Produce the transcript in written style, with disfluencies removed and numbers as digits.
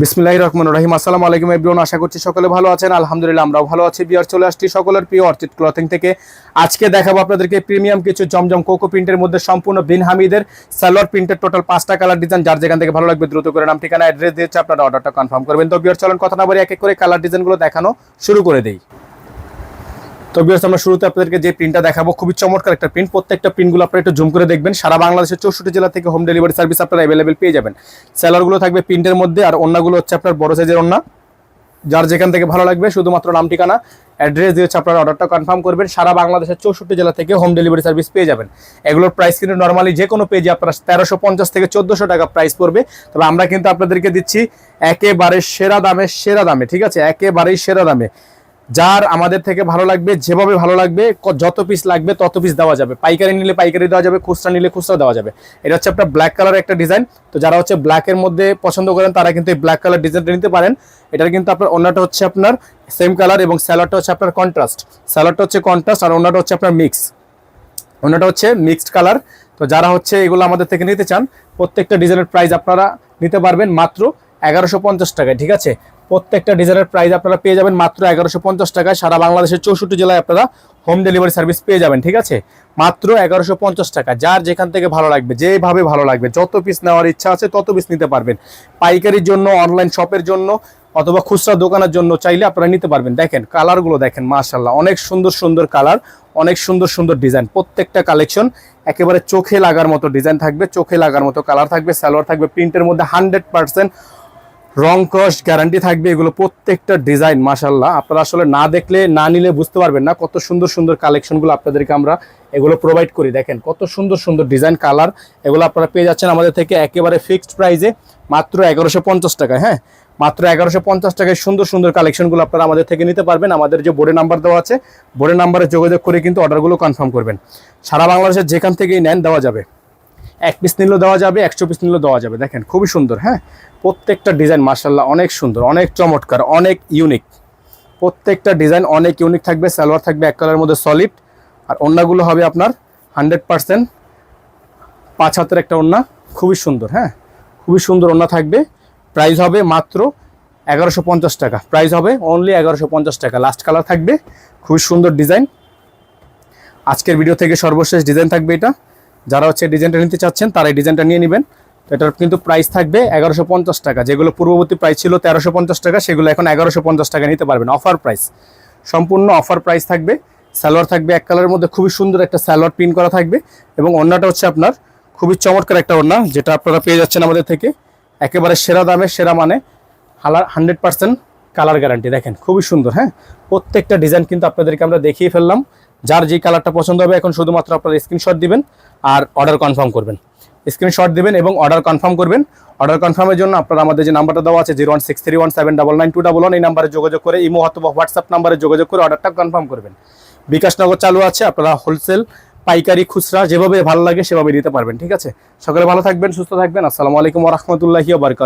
বিসমিল্লাহির রহমানির রহিম। আসসালামু আলাইকুম এভরিওয়ান, আশা করছি সকলে ভালো আছেন। আলহামদুলিল্লাহ আমরাও ভালো আছি। বিয়ার চলে আসছি সকলের প্রিয় অর্চিড ক্লথিং থেকে। আজকে দেখাবো আপনাদেরকে প্রিমিয়াম কিছু জমজম কোকো প্রিন্টের মধ্যে সম্পূর্ণ বিন হামিদের সালোয়ার প্রিন্টের টোটাল 5টা কালার ডিজাইন। যার যেখান থেকে ভালো লাগবে দ্রুত করে নাম ঠিকানা অ্যাড্রেস দিয়েছে আপনারা অর্ডারটা কনফার্ম করবেন। তো বিয়ার চলেন কথা না বলে এক এক করে কালার ডিজাইনগুলো দেখানো শুরু করে দেই। তো ভিউয়ার্স, আমরা শুরুতে আপনাদেরকে যে প্রিন্টটা দেখাবো খুবই চমৎকার একটা প্রিন্ট। প্রত্যেকটা প্রিন্টগুলো আপনারা একটু জুম করে দেখবেন। সারা বাংলাদেশের 64 জেলা থেকে হোম ডেলিভারি সার্ভিস আপনারা অ্যাভেলেবেল পেয়ে যাবেন। সেলারগুলো থাকবে প্রিন্টের মধ্যে, আর ওন্নাগুলো হচ্ছে আপনার বড় সাইজের ওন্না। যার যেখান থেকে ভালো লাগবে শুধুমাত্র নাম ঠিকানা অ্যাড্রেস দিয়ে হচ্ছে আপনারা অর্ডারটা কনফার্ম করবেন। সারা বাংলাদেশের 64 জেলা থেকে হোম ডেলিভারি সার্ভিস পেয়ে যাবেন। এগুলোর প্রাইস কিন্তু নর্মালি যে কোনো পেজে আপনারা 1350 থেকে 1400 টাকা প্রাইস পড়বে। তবে আমরা কিন্তু আপনাদেরকে দিচ্ছি একেবারে সেরা দামে, ঠিক আছে, একেবারেই সেরা দামে। যার আমাদের থেকে ভালো লাগবে, যেভাবে ভালো লাগবে, যত পিস লাগবে তত পিস দেওয়া যাবে। পাইকারি নিলে পাইকারি দেওয়া যাবে, খুচরা নিলে খুচরা দেওয়া যাবে। এটা হচ্ছে আপনার ব্ল্যাক কালারের একটা ডিজাইন। তো যারা হচ্ছে ব্ল্যাকের মধ্যে পছন্দ করেন তারা কিন্তু এই ব্ল্যাক কালার ডিজাইনটা নিতে পারেন। এটার কিন্তু আপনার ওন্নাটা হচ্ছে আপনার সেম কালার এবং স্যালোয়ারটা হচ্ছে আপনার কন্ট্রাস্ট। স্যালোয়ারটা হচ্ছে কন্ট্রাস্ট আর ওন্নাটা হচ্ছে আপনার মিক্স। ওন্নাটা হচ্ছে মিক্সড কালার। তো যারা হচ্ছে এগুলো আমাদের থেকে নিতে চান, প্রত্যেকটা ডিজাইনের প্রাইস আপনারা নিতে পারবেন মাত্র 1150 টাকায়, ঠিক আছে। প্রত্যেকটা ডিজাইনের প্রাইস আপনারা পেয়ে যাবেন মাত্র 1150 টাকায়। সারা বাংলাদেশের 64 জেলায় আপনারা হোম ডেলিভারি সার্ভিস পেয়ে যাবেন, ঠিক আছে, মাত্র 1150 টাকা। যার যেখান থেকে ভালো লাগবে, যেভাবে ভালো লাগবে, যত পিস নেওয়ার ইচ্ছা আছে তত পিস নিতে পারবেন। পাইকারির জন্য, অনলাইন শপের জন্য অথবা খুচরা দোকানের জন্য চাইলে আপনারা নিতে পারবেন। দেখেন কালারগুলো দেখেন, মাশাআল্লাহ, অনেক সুন্দর সুন্দর কালার, অনেক সুন্দর সুন্দর ডিজাইন। প্রত্যেকটা কালেকশন একেবারে চোখে লাগার মতো ডিজাইন থাকবে, চোখে লাগার মতো কালার থাকবে। সালোয়ার থাকবে প্রিন্টের মধ্যে 100% রং কস গ্যারান্টি থাকবে। এগুলো প্রত্যেকটা ডিজাইন মাশাআল্লাহ, আপনারা আসলে না দেখলে, না নিলে বুঝতে পারবেন না কত সুন্দর সুন্দর কালেকশনগুলো আপনাদেরকে আমরা এগুলো প্রোভাইড করি। দেখেন কত সুন্দর সুন্দর ডিজাইন, কালার। এগুলো আপনারা পেয়ে যাচ্ছেন আমাদের থেকে একেবারে ফিক্সড প্রাইসে মাত্র 1150 টাকায়। হ্যাঁ, মাত্র 1150 টাকায় সুন্দর সুন্দর কালেকশনগুলো আপনারা আমাদের থেকে নিতে পারবেন। আমাদের যে বোর্ডে নাম্বার দেওয়া আছে, বোর্ডে নাম্বারে যোগাযোগ করে কিন্তু অর্ডারগুলো কনফার্ম করবেন। সারা বাংলাদেশের যেখান থেকেই নেন দেওয়া যাবে। 1 পিস নিলেও দেওয়া যাবে, 100 পিস নিলেও দেওয়া যাবে। দেখেন খুবই সুন্দর। হ্যাঁ, প্রত্যেকটা ডিজাইন মাশাআল্লাহ অনেক সুন্দর, অনেক চমৎকার, অনেক ইউনিক। প্রত্যেকটা ডিজাইন অনেক ইউনিক থাকবে। সালোয়ার থাকবে এক কালারের মধ্যে সলিড, আর ওন্নাগুলো হবে আপনার 100% 5 হাতের একটা ওন্না, খুবই সুন্দর। হ্যাঁ, খুবই সুন্দর ওন্না থাকবে। প্রাইস হবে মাত্র 1150 টাকা। প্রাইস হবে অনলি 1150 টাকা। লাস্ট কালার থাকবে, খুবই সুন্দর ডিজাইন। আজকের ভিডিও থেকে সর্বশেষ ডিজাইন থাকবে এটা। যারা হচ্ছে ডিজাইনটা নিতে চাচ্ছেন তারা এই ডিজাইনটা নিয়ে নেবেন। তো এটার কিন্তু প্রাইস থাকবে 1150 টাকা। যেগুলো পূর্ববর্তী প্রাইস ছিল 1350 টাকা, সেগুলো এখন 1150 টাকা নিতে পারবেন। অফার প্রাইস, সম্পূর্ণ অফার প্রাইস থাকবে। সালোয়ার থাকবে এক কালারের মধ্যে, খুবই সুন্দর একটা সালোয়ার প্রিন্ট করা থাকবে, এবং ওন্নাটা হচ্ছে আপনার খুবই চমৎকার একটা ওন্না, যেটা আপনারা পেয়ে যাচ্ছেন আমাদের থেকে একেবারে সেরা দামে, সেরা মানে 100% কালার গ্যারান্টি। দেখেন খুবই সুন্দর। হ্যাঁ, প্রত্যেকটা ডিজাইন কিন্তু আপনাদেরকে আমরা দেখিয়ে ফেললাম। যার যে কালারটা পছন্দ হবে এখন শুধুমাত্র আপনারা স্ক্রিনশট দিবেন আর অর্ডার কনফার্ম করবেন। স্ক্রিনশট দিবেন এবং অর্ডার কনফার্ম করবেন। অর্ডার কনফার্মের জন্য আপনারা আমাদের যে নাম্বারটা দেওয়া আছে 01631799211, এই নাম্বারে যোগাযোগ করে, ইমো অথবা হোয়াটসঅ্যাপ নাম্বারে যোগাযোগ করে অর্ডারটা কনফার্ম করবেন। বিকাশনগর চালু আছে, আপনারা হোলসেল, পাইকারি, খুচরা যেভাবে ভালো লাগে সেভাবে দিতে পারবেন, ঠিক আছে। সকলে ভালো থাকবেন, সুস্থ থাকবেন। আসসালামু আলাইকুম ওয়া রাহমাতুল্লাহি ওয়া বারাকাতুহু।